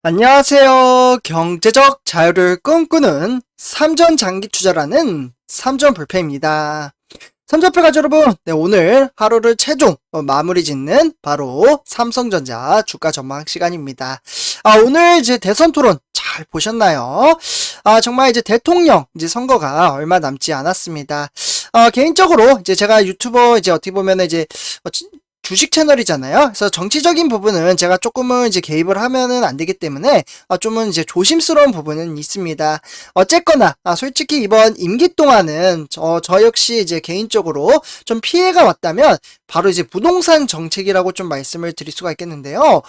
안녕하세요. 경제적 자유를 꿈꾸는 삼전 장기 투자라는 삼전 불패입니다. 삼전패 가족 여러분, 오늘 하루를 최종 마무리 짓는 바로 삼성전자 주가 전망 시간입니다. 오늘 이제 대선 토론 잘 보셨나요? 정말 이제 대통령 선거가 얼마 남지 않았습니다. 개인적으로 이제 제가 유튜버 어떻게 보면 주식 채널이잖아요. 그래서 정치적인 부분은 제가 조금은 개입을 하면은 안 되기 때문에 좀은 조심스러운 부분은 있습니다. 어쨌거나 솔직히 이번 임기 동안은 저 역시 개인적으로 좀 피해가 왔다면 바로 부동산 정책이라고 좀 말씀을 드릴 수가 있겠는데요.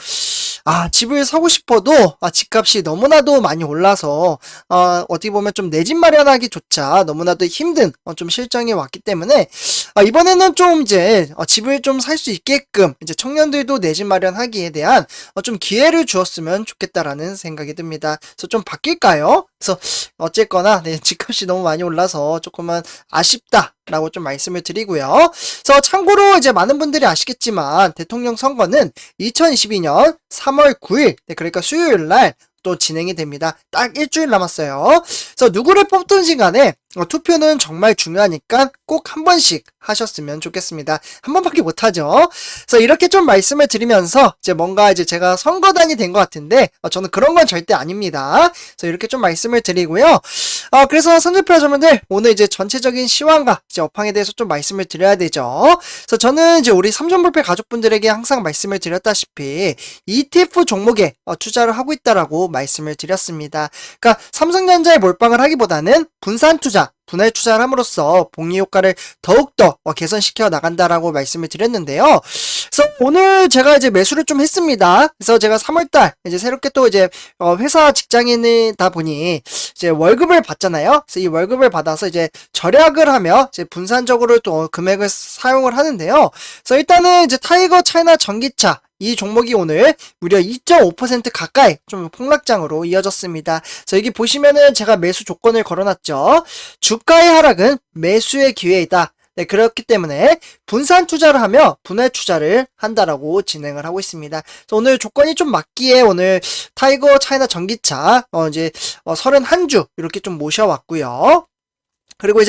집을 사고 싶어도 집값이 너무나도 많이 올라서 어떻게 보면 좀 내 집 마련하기조차 너무나도 힘든 좀 실정이 왔기 때문에 이번에는 좀 집을 좀 살 수 있게끔 청년들도 내 집 마련하기에 대한 좀 기회를 주었으면 좋겠다라는 생각이 듭니다. 그래서 좀 바뀔까요? 그래서 어쨌거나 집값이 너무 많이 올라서 조금은 아쉽다라고 좀 말씀을 드리고요. 그래서 참고로 많은 분들이 아시겠지만 대통령 선거는 2022년 3월 9일 그러니까 수요일 날 또 진행이 됩니다. 딱 일주일 남았어요. 그래서 누구를 뽑든지 간에 투표는 정말 중요하니까 꼭 한 번씩 하셨으면 좋겠습니다. 한 번밖에 못하죠. 그래서 이렇게 좀 말씀을 드리면서 뭔가 제가 선거단이 된 것 같은데 저는 그런 건 절대 아닙니다. 그래서 이렇게 좀 말씀을 드리고요. 그래서 선전표 여러분들 오늘 전체적인 시황과 업황에 대해서 좀 말씀을 드려야 되죠. 그래서 저는 우리 삼전불패 가족분들에게 항상 말씀을 드렸다시피 ETF 종목에 투자를 하고 있다라고 말씀을 드렸습니다. 그러니까 삼성전자에 몰빵을 하기보다는 분산 투자, 분할 투자를 함으로써 복리 효과를 더욱더 개선시켜 나간다라고 말씀을 드렸는데요. 그래서 오늘 제가 매수를 좀 했습니다. 그래서 제가 3월달 새롭게 또 회사 직장인이다 보니 월급을 받잖아요. 그래서 이 월급을 받아서 절약을 하며 분산적으로 또 금액을 사용을 하는데요. 그래서 일단은 타이거 차이나 전기차 이 종목이 오늘 무려 2.5% 가까이 좀 폭락장으로 이어졌습니다. 그래서 여기 보시면은 제가 매수 조건을 걸어놨죠. 주가의 하락은 매수의 기회이다. 그렇기 때문에 분산 투자를 하며 분할 투자를 한다라고 진행을 하고 있습니다. 그래서 오늘 조건이 좀 맞기에 오늘 타이거 차이나 전기차 31주 이렇게 좀 모셔왔고요. 그리고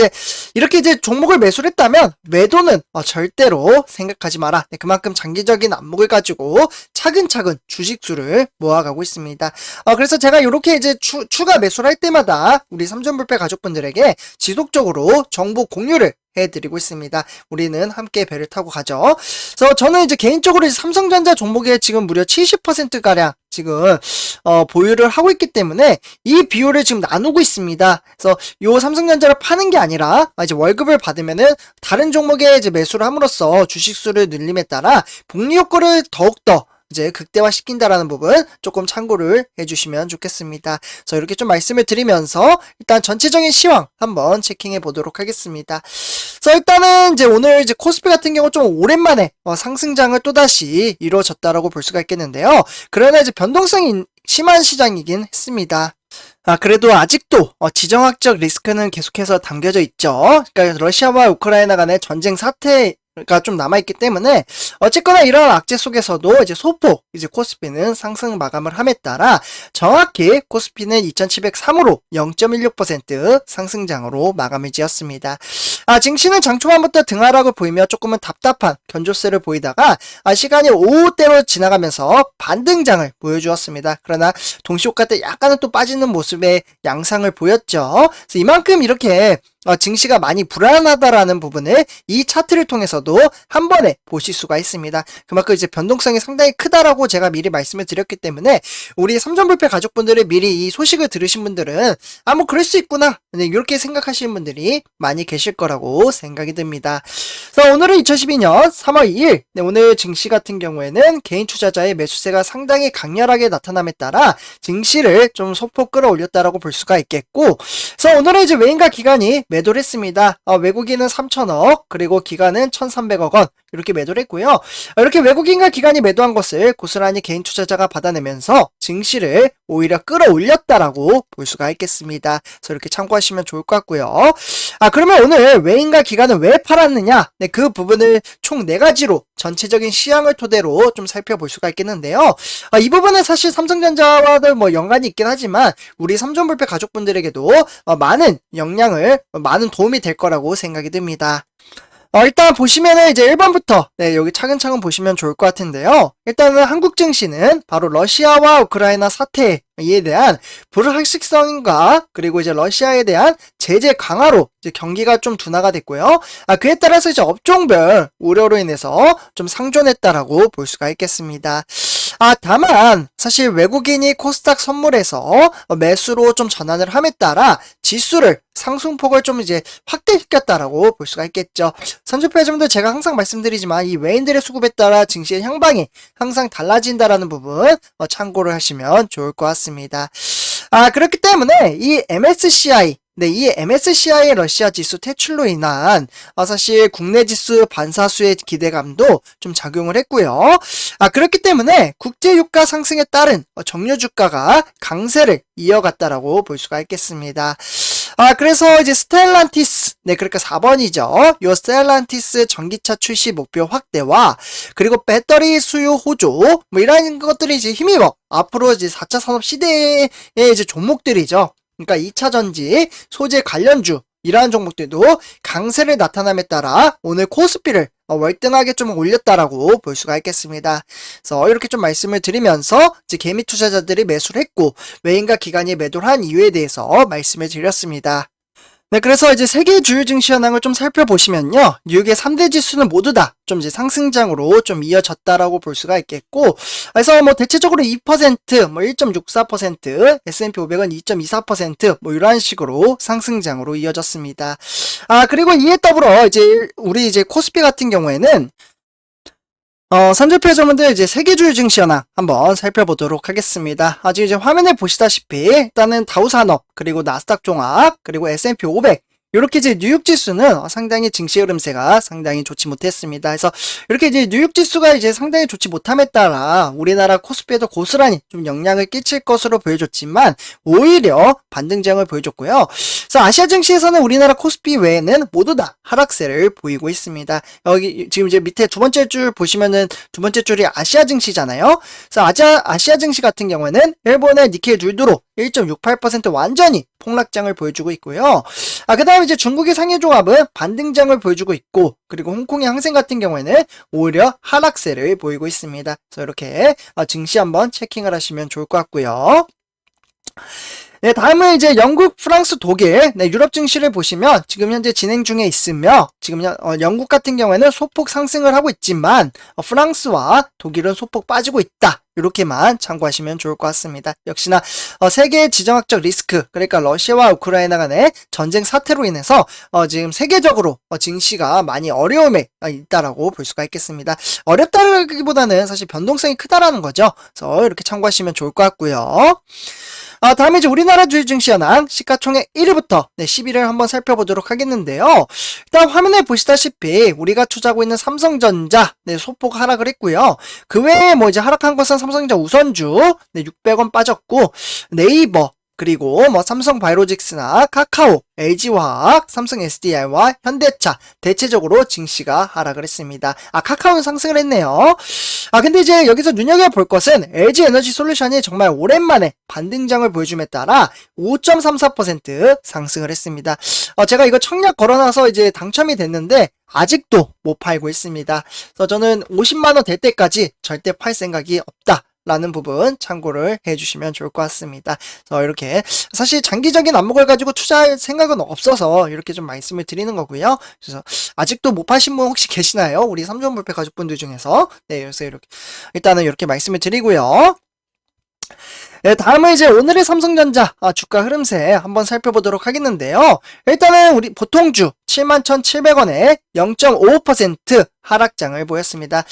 이렇게 종목을 매수를 했다면 매도는 절대로 생각하지 마라. 그만큼 장기적인 안목을 가지고 차근차근 주식수를 모아가고 있습니다. 그래서 제가 이렇게 추가 매수를 할 때마다 우리 삼전불패 가족분들에게 지속적으로 정보 공유를 해드리고 있습니다. 우리는 함께 배를 타고 가죠. 그래서 저는 개인적으로 삼성전자 종목에 지금 무려 70%가량 지금 보유를 하고 있기 때문에 이 비율을 지금 나누고 있습니다. 그래서 요 삼성전자를 파는 게 아니라 월급을 받으면은 다른 종목에 매수를 함으로써 주식수를 늘림에 따라 복리 효과를 더욱더 극대화 시킨다라는 부분 조금 참고를 해주시면 좋겠습니다. 그래서 이렇게 좀 말씀을 드리면서 일단 전체적인 시황 한번 체킹해 보도록 하겠습니다. 그래서 일단은 오늘 코스피 같은 경우 좀 오랜만에 상승장을 또다시 이루어졌다라고 볼 수가 있겠는데요. 그러나 변동성이 심한 시장이긴 했습니다. 그래도 아직도 지정학적 리스크는 계속해서 담겨져 있죠. 그러니까 러시아와 우크라이나 간의 전쟁 사태가 좀 남아있기 때문에 어쨌거나 이런 악재 속에서도 소폭 코스피는 상승 마감을 함에 따라 정확히 코스피는 2703으로 0.16% 상승장으로 마감을 지었습니다. 증시는 장초반부터 등하락을 보이며 조금은 답답한 견조세를 보이다가 시간이 오후때로 지나가면서 반등장을 보여주었습니다. 그러나 동시효과 때 약간은 또 빠지는 모습의 양상을 보였죠. 그래서 이만큼 이렇게 증시가 많이 불안하다라는 부분을 이 차트를 통해서도 한 번에 보실 수가 있습니다. 그만큼 변동성이 상당히 크다라고 제가 미리 말씀을 드렸기 때문에 우리 삼전불패 가족분들이 미리 이 소식을 들으신 분들은 뭐 그럴 수 있구나 이렇게 생각하시는 분들이 많이 계실 거라고 생각이 듭니다. 그래서 오늘은 2012년 3월 2일 오늘 증시 같은 경우에는 개인 투자자의 매수세가 상당히 강렬하게 나타남에 따라 증시를 좀 소폭 끌어올렸다라고 볼 수가 있겠고, 그래서 오늘은 외인과 기관이 매도를 했습니다. 외국인은 3천억 그리고 기관은 1,300억 원 이렇게 매도를 했고요. 이렇게 외국인과 기관이 매도한 것을 고스란히 개인 투자자가 받아내면서 증시를 오히려 끌어올렸다라고 볼 수가 있겠습니다. 그래서 이렇게 참고하시면 좋을 것 같고요. 그러면 오늘 외인과 기관은 왜 팔았느냐? 네, 그 부분을 총 4가지로 전체적인 시황을 토대로 좀 살펴볼 수가 있겠는데요. 이 부분은 사실 삼성전자와도 뭐 연관이 있긴 하지만 우리 삼성불패 가족분들에게도 많은 영향을, 많은 도움이 될 거라고 생각이 듭니다. 일단 보시면은 이제 1번부터 여기 차근차근 보시면 좋을 것 같은데요. 일단은 한국 증시는 바로 러시아와 우크라이나 사태에 대한 불확실성과 그리고 이제 러시아에 대한 제재 강화로 이제 경기가 좀 둔화가 됐고요. 그에 따라서 이제 업종별 우려로 인해서 좀 상존했다라고 볼 수가 있겠습니다. 다만 사실 외국인이 코스닥 선물에서 매수로 좀 전환을 함에 따라 지수를 상승폭을 좀 이제 확대시켰다라고 볼 수가 있겠죠. 선주표자분들 제가 항상 말씀드리지만 이 외인들의 수급에 따라 증시의 향방이 항상 달라진다라는 부분 참고를 하시면 좋을 것 같습니다. 그렇기 때문에 이 MSCI 이 MSCI 러시아 지수 퇴출로 인한 사실 국내 지수 반사수의 기대감도 좀 작용을 했고요. 그렇기 때문에 국제 유가 상승에 따른 정유 주가가 강세를 이어갔다라고 볼 수가 있겠습니다. 그래서 이제 스텔란티스, 그러니까 4번이죠. 요 스텔란티스 전기차 출시 목표 확대와 그리고 배터리 수요 호조, 뭐 이런 것들이 이제 힘입어 앞으로 이제 4차 산업 시대의 이제 종목들이죠. 그러니까 2차 전지, 소재 관련주, 이러한 종목들도 강세를 나타남에 따라 오늘 코스피를 월등하게 좀 올렸다라고 볼 수가 있겠습니다. 그래서 이렇게 좀 말씀을 드리면서 이제 개미 투자자들이 매수를 했고 외인과 기관이 매도를 한 이유에 대해서 말씀을 드렸습니다. 그래서 이제 세계 주요 증시 현황을 좀 살펴보시면요. 뉴욕의 3대 지수는 모두 다 좀 이제 상승장으로 좀 이어졌다라고 볼 수가 있겠고, 그래서 뭐 대체적으로 2%, 뭐 1.64%, S&P 500은 2.24%, 뭐 이런 식으로 상승장으로 이어졌습니다. 그리고 이에 더불어 이제 우리 이제 코스피 같은 경우에는 선조표저분들 이제 세계주요 증시 현황 한번 살펴보도록 하겠습니다. 지금 이제 화면에 보시다시피 일단은 다우산업 그리고 나스닥 종합 그리고 S&P 500 이렇게 이제 뉴욕 지수는 상당히 증시 흐름세가 상당히 좋지 못했습니다. 그래서 이렇게 이제 뉴욕 지수가 이제 상당히 좋지 못함에 따라 우리나라 코스피에도 고스란히 좀 영향을 끼칠 것으로 보여줬지만 오히려 반등장을 보여줬고요. 그래서 아시아 증시에서는 우리나라 코스피 외에는 모두 다 하락세를 보이고 있습니다. 여기 지금 이제 밑에 두 번째 줄 보시면은 두 번째 줄이 아시아 증시잖아요. 그래서 아시아 증시 같은 경우에는 일본의 니케이 둘두로 1.68% 완전히 폭락장을 보여주고 있고요. 그 다음에 이제 중국의 상해종합은 반등장을 보여주고 있고, 그리고 홍콩의 항생 같은 경우에는 오히려 하락세를 보이고 있습니다. 그래서 이렇게 증시 한번 체킹을 하시면 좋을 것 같고요. 다음은 이제 영국, 프랑스, 독일, 유럽 증시를 보시면 지금 현재 진행 중에 있으며 지금 영국 같은 경우에는 소폭 상승을 하고 있지만 프랑스와 독일은 소폭 빠지고 있다. 이렇게만 참고하시면 좋을 것 같습니다. 역시나 세계 지정학적 리스크, 그러니까 러시아와 우크라이나 간의 전쟁 사태로 인해서 지금 세계적으로 증시가 많이 어려움에 있다라고 볼 수가 있겠습니다. 어렵다기보다는 사실 변동성이 크다라는 거죠. 그래서 이렇게 참고하시면 좋을 것 같고요. 다음에 이제 우리나라 주요 증시 현황 시가총액 1위부터 10위를 한번 살펴보도록 하겠는데요. 일단 화면에 보시다시피 우리가 투자하고 있는 삼성전자 소폭 하락을 했고요. 그 외에 뭐 이제 하락한 것은 삼성전자 우선주 600원 빠졌고, 네이버 그리고 뭐 삼성바이오로직스나 카카오, LG화학, 삼성 SDI와 현대차 대체적으로 증시가 하락을 했습니다. 카카오는 상승을 했네요. 근데 이제 여기서 눈여겨볼 것은 LG에너지솔루션이 정말 오랜만에 반등장을 보여줌에 따라 5.34% 상승을 했습니다. 제가 이거 청약 걸어놔서 이제 당첨이 됐는데 아직도 못 팔고 있습니다. 그래서 저는 50만원 될 때까지 절대 팔 생각이 없다 라는 부분 참고를 해주시면 좋을 것 같습니다. 그래서 이렇게 사실 장기적인 안목을 가지고 투자할 생각은 없어서 이렇게 좀 말씀을 드리는 거고요. 그래서 아직도 못 파신 분 혹시 계시나요? 우리 삼성불패 가족분들 중에서. 그래서 이렇게 일단은 이렇게 말씀을 드리고요. 다음은 이제 오늘의 삼성전자 주가 흐름세 한번 살펴보도록 하겠는데요. 일단은 우리 보통주 71,700원에 0.55% 하락장을 보였습니다.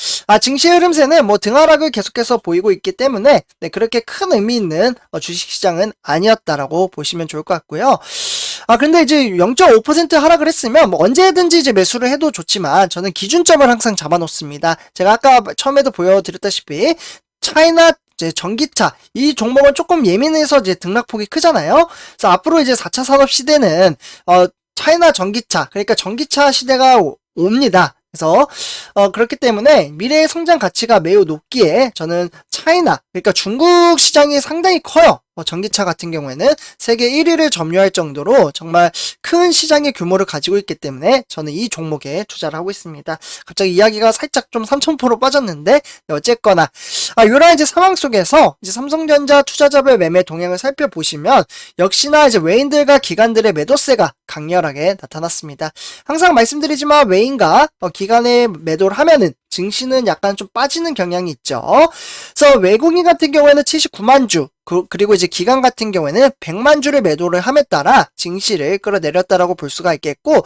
증시 흐름세는 뭐 등하락을 계속해서 보이고 있기 때문에 그렇게 큰 의미 있는 주식시장은 아니었다라고 보시면 좋을 것 같고요. 근데 이제 0.5% 하락을 했으면 뭐 언제든지 이제 매수를 해도 좋지만 저는 기준점을 항상 잡아놓습니다. 제가 아까 처음에도 보여드렸다시피 차이나 이제 전기차 이 종목은 조금 예민해서 이제 등락폭이 크잖아요. 그래서 앞으로 이제 4차 산업 시대는 차이나 전기차, 그러니까 전기차 시대가 옵니다. 그래서 그렇기 때문에 미래의 성장 가치가 매우 높기에 저는 차이나, 그러니까 중국 시장이 상당히 커요. 전기차 같은 경우에는 세계 1위를 점유할 정도로 정말 큰 시장의 규모를 가지고 있기 때문에 저는 이 종목에 투자를 하고 있습니다. 갑자기 이야기가 살짝 좀 3000% 빠졌는데 어쨌거나 이런 이제 상황 속에서 이제 삼성전자 투자자별 매매 동향을 살펴보시면 역시나 이제 외인들과 기관들의 매도세가 강렬하게 나타났습니다. 항상 말씀드리지만 외인과 기관의 매도를 하면은 증시는 약간 좀 빠지는 경향이 있죠. 그래서 외국인 같은 경우에는 79만 주, 그리고 이제 기관 같은 경우에는 100만 주를 매도를 함에 따라 증시를 끌어내렸다라고 볼 수가 있겠고,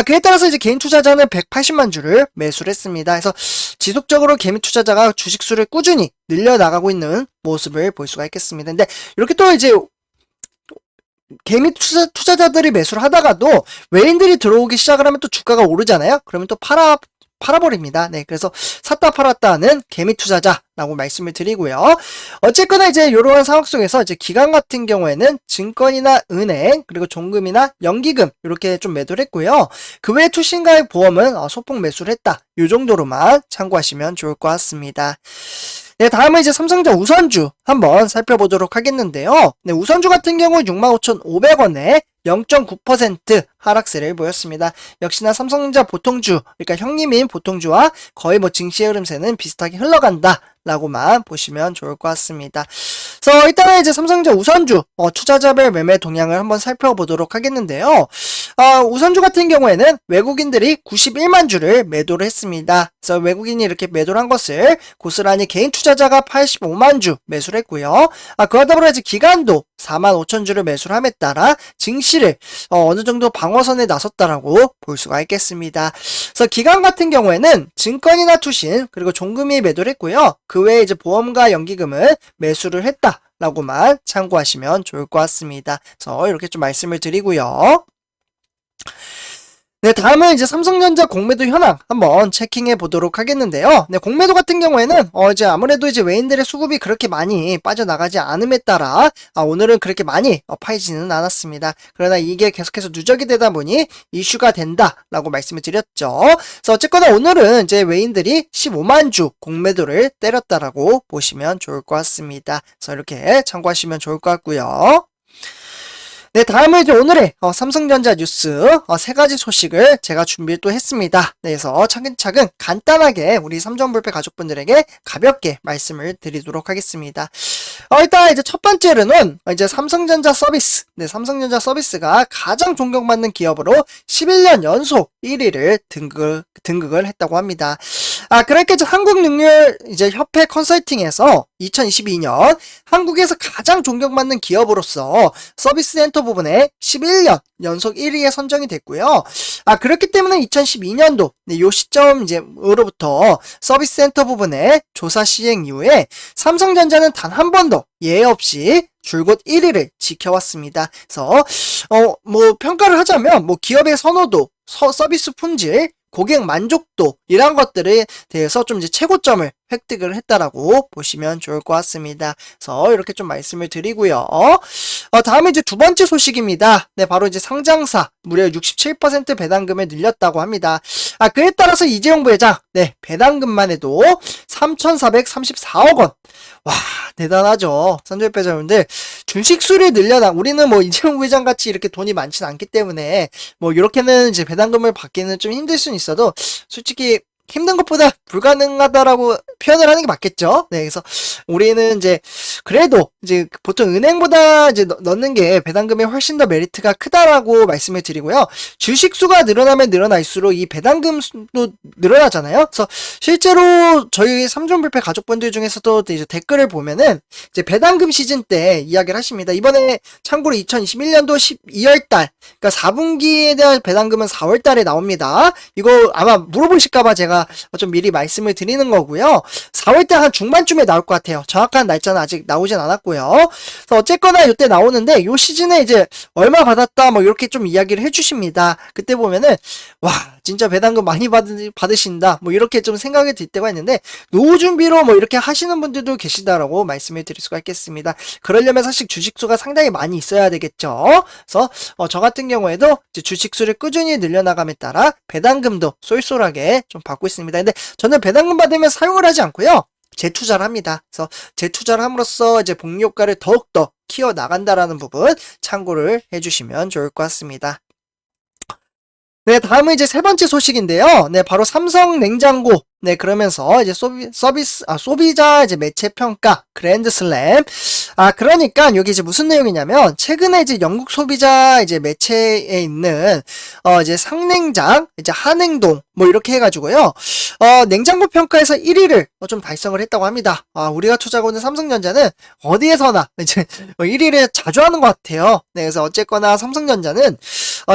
그에 따라서 이제 개인 투자자는 180만 주를 매수를 했습니다. 그래서 지속적으로 개인 투자자가 주식수를 꾸준히 늘려나가고 있는 모습을 볼 수가 있겠습니다. 근데 이렇게 또 이제 개미 투자자들이 매수를 하다가도 외인들이 들어오기 시작을 하면 또 주가가 오르잖아요. 그러면 또 팔아버립니다. 네, 그래서 샀다 팔았다 하는 개미 투자자라고 말씀을 드리고요. 어쨌거나 이제 이러한 상황 속에서 이제 기관 같은 경우에는 증권이나 은행, 그리고 종금이나 연기금 이렇게 좀 매도를 했고요. 그 외에 투신가의 보험은 소폭 매수를 했다. 이 정도로만 참고하시면 좋을 것 같습니다. 네, 다음은 이제 삼성전자 우선주 한번 살펴보도록 하겠는데요. 네, 우선주 같은 경우 65,500원에 0.9% 하락세를 보였습니다. 역시나 삼성전자 보통주, 그러니까 형님인 보통주와 거의 뭐 증시의 흐름세는 비슷하게 흘러간다 라고만 보시면 좋을 것 같습니다. 그래서 일단은 이제 삼성전자 우선주 투자자별 매매 동향을 한번 살펴보도록 하겠는데요. 우선주 같은 경우에는 외국인들이 91만 주를 매도를 했습니다. 그래서 외국인이 이렇게 매도를 한 것을 고스란히 개인 투자자가 85만 주 매수를 했고요. 그와 더불어 이제 기관도 4만 5천 주를 매수를 함에 따라 증시를 어느 정도 방어선에 나섰다라고 볼 수가 있겠습니다. 그래서 기관 같은 경우에는 증권이나 투신, 그리고 종금이 매도를 했고요. 그 외에 이제 보험과 연기금을 매수를 했다라고만 참고하시면 좋을 것 같습니다. 그래서 이렇게 좀 말씀을 드리고요. 네, 다음은 이제 삼성전자 공매도 현황 한번 체킹해 보도록 하겠는데요. 네, 공매도 같은 경우에는 이제 아무래도 이제 외인들의 수급이 그렇게 많이 빠져나가지 않음에 따라 오늘은 그렇게 많이 파이지는 않았습니다. 그러나 이게 계속해서 누적이 되다 보니 이슈가 된다라고 말씀을 드렸죠. 그래서 어쨌거나 오늘은 이제 외인들이 15만 주 공매도를 때렸다라고 보시면 좋을 것 같습니다. 그래서 이렇게 참고하시면 좋을 것 같고요. 네, 다음은 이제 오늘의 삼성전자 뉴스 세 가지 소식을 제가 준비를 또 했습니다. 네, 그래서 차근차근 간단하게 우리 삼전불패 가족분들에게 가볍게 말씀을 드리도록 하겠습니다. 일단 이제 첫 번째로는 이제 삼성전자 서비스. 네, 삼성전자 서비스가 가장 존경받는 기업으로 11년 연속 1위를 등극을 했다고 합니다. 그러니까 이제 한국능률 이제 협회 컨설팅에서 2022년 한국에서 가장 존경받는 기업으로서 서비스 센터 부분에 11년 연속 1위에 선정이 됐고요. 그렇기 때문에 2012년도 네, 요 시점 이제으로부터 서비스 센터 부분에 조사 시행 이후에 삼성전자는 단 한 번도 예외 없이 줄곧 1위를 지켜왔습니다. 그래서 뭐 평가를 하자면 뭐 기업의 선호도, 서비스 품질, 고객 만족도 이런 것들에 대해서 좀 이제 최고점을 획득을 했다라고 보시면 좋을 것 같습니다. 그래서 이렇게 좀 말씀을 드리고요. 다음에 이제 두 번째 소식입니다. 네, 바로 이제 상장사 무려 67% 배당금을 늘렸다고 합니다. 그에 따라서 이재용 부회장, 네, 배당금만 해도 3,434억 원. 와, 대단하죠. 삼전배자분들 주식수를 우리는 뭐 이재용 부회장 같이 이렇게 돈이 많지는 않기 때문에 뭐 이렇게는 이제 배당금을 받기는 좀 힘들 수는 있어도 솔직히 힘든 것보다 불가능하다라고 표현을 하는 게 맞겠죠. 네, 그래서 우리는 이제 그래도 이제 보통 은행보다 이제 넣는 게 배당금에 훨씬 더 메리트가 크다라고 말씀을 드리고요. 주식 수가 늘어나면 늘어날수록 이 배당금도 늘어나잖아요. 그래서 실제로 저희 삼전불패 가족분들 중에서도 이제 댓글을 보면은 이제 배당금 시즌 때 이야기를 하십니다. 이번에 참고로 2021년도 12월달, 그러니까 4분기에 대한 배당금은 4월달에 나옵니다. 이거 아마 물어보실까봐 제가 좀 미리 말씀을 드리는 거고요. 4월달 한 중반쯤에 나올 것 같아요. 정확한 날짜는 아직 나오진 않았고요. 그래서 어쨌거나 이때 나오는데 요 시즌에 이제 얼마 받았다 뭐 이렇게 좀 이야기를 해주십니다. 그때 보면은 와 진짜 배당금 많이 받으신다. 뭐 이렇게 좀 생각이 들 때가 있는데 노후 준비로 뭐 이렇게 하시는 분들도 계시다라고 말씀을 드릴 수가 있겠습니다. 그러려면 사실 주식수가 상당히 많이 있어야 되겠죠. 그래서 저 같은 경우에도 이제 주식수를 꾸준히 늘려나감에 따라 배당금도 쏠쏠하게 좀 받고 있습니다. 근데 저는 배당금 받으면 사용을 하지 않고요. 재투자를 합니다. 그래서 재투자를 함으로써 이제 복리 효과를 더욱더 키워 나간다라는 부분 참고를 해주시면 좋을 것 같습니다. 네, 다음은 이제 세 번째 소식인데요. 네, 바로 삼성 냉장고. 네, 그러면서 이제 소비자 이제 매체 평가 그랜드 슬램. 그러니까 여기 이제 무슨 내용이냐면 최근에 이제 영국 소비자 이제 매체에 있는 이제 상냉장, 이제 한행동 뭐 이렇게 해가지고요. 냉장고 평가에서 1위를 좀 달성을 했다고 합니다. 우리가 투자하고 있는 삼성전자는 어디에서나 이제 1위를 자주 하는 것 같아요. 네, 그래서 어쨌거나 삼성전자는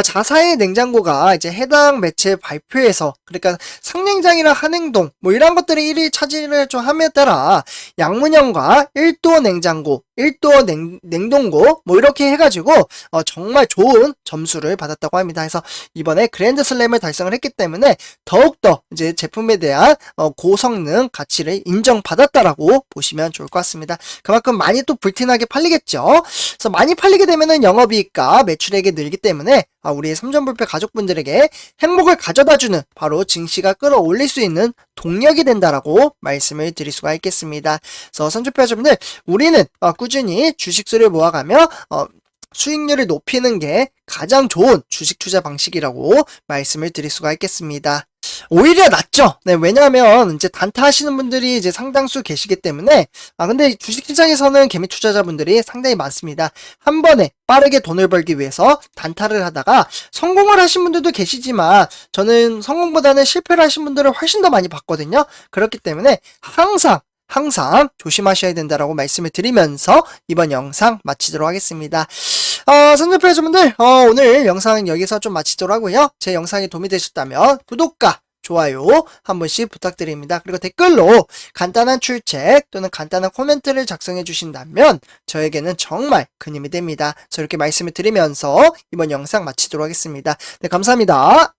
자사의 냉장고가 이제 해당 매체 발표에서 그러니까 상냉장이나 한행동 뭐 이런 것들이 1위 차지를 좀 함에 따라 양문형과 1도 냉장고 1도 냉동고 뭐 이렇게 해가지고 정말 좋은 점수를 받았다고 합니다. 그래서 이번에 그랜드 슬램을 달성을 했기 때문에 더욱더 이제 제품에 대한 고성능 가치를 인정받았다라고 보시면 좋을 것 같습니다. 그만큼 많이 또 불티나게 팔리겠죠. 그래서 많이 팔리게 되면은 영업이익과 매출액이 늘기 때문에 우리 삼전불패 가족분들에게 행복을 가져다주는 바로 증시가 끌어올릴 수 있는 동력이 된다라고 말씀을 드릴 수가 있겠습니다. 그래서 선주표 여러분들 우리는 꾸준히 주식수를 모아가며 수익률을 높이는 게 가장 좋은 주식 투자 방식이라고 말씀을 드릴 수가 있겠습니다. 오히려 낫죠. 네, 왜냐하면 이제 단타 하시는 분들이 이제 상당수 계시기 때문에 근데 주식시장에서는 개미 투자자분들이 상당히 많습니다. 한 번에 빠르게 돈을 벌기 위해서 단타를 하다가 성공을 하신 분들도 계시지만 저는 성공보다는 실패를 하신 분들을 훨씬 더 많이 봤거든요. 그렇기 때문에 항상 조심하셔야 된다라고 말씀을 드리면서 이번 영상 마치도록 하겠습니다. 선전표 여러분들 오늘 영상 여기서 좀 마치도록 하고요. 제 영상이 도움이 되셨다면 구독과 좋아요 한 번씩 부탁드립니다. 그리고 댓글로 간단한 출첵 또는 간단한 코멘트를 작성해 주신다면 저에게는 정말 큰 힘이 됩니다. 그래서 이렇게 말씀을 드리면서 이번 영상 마치도록 하겠습니다. 네, 감사합니다.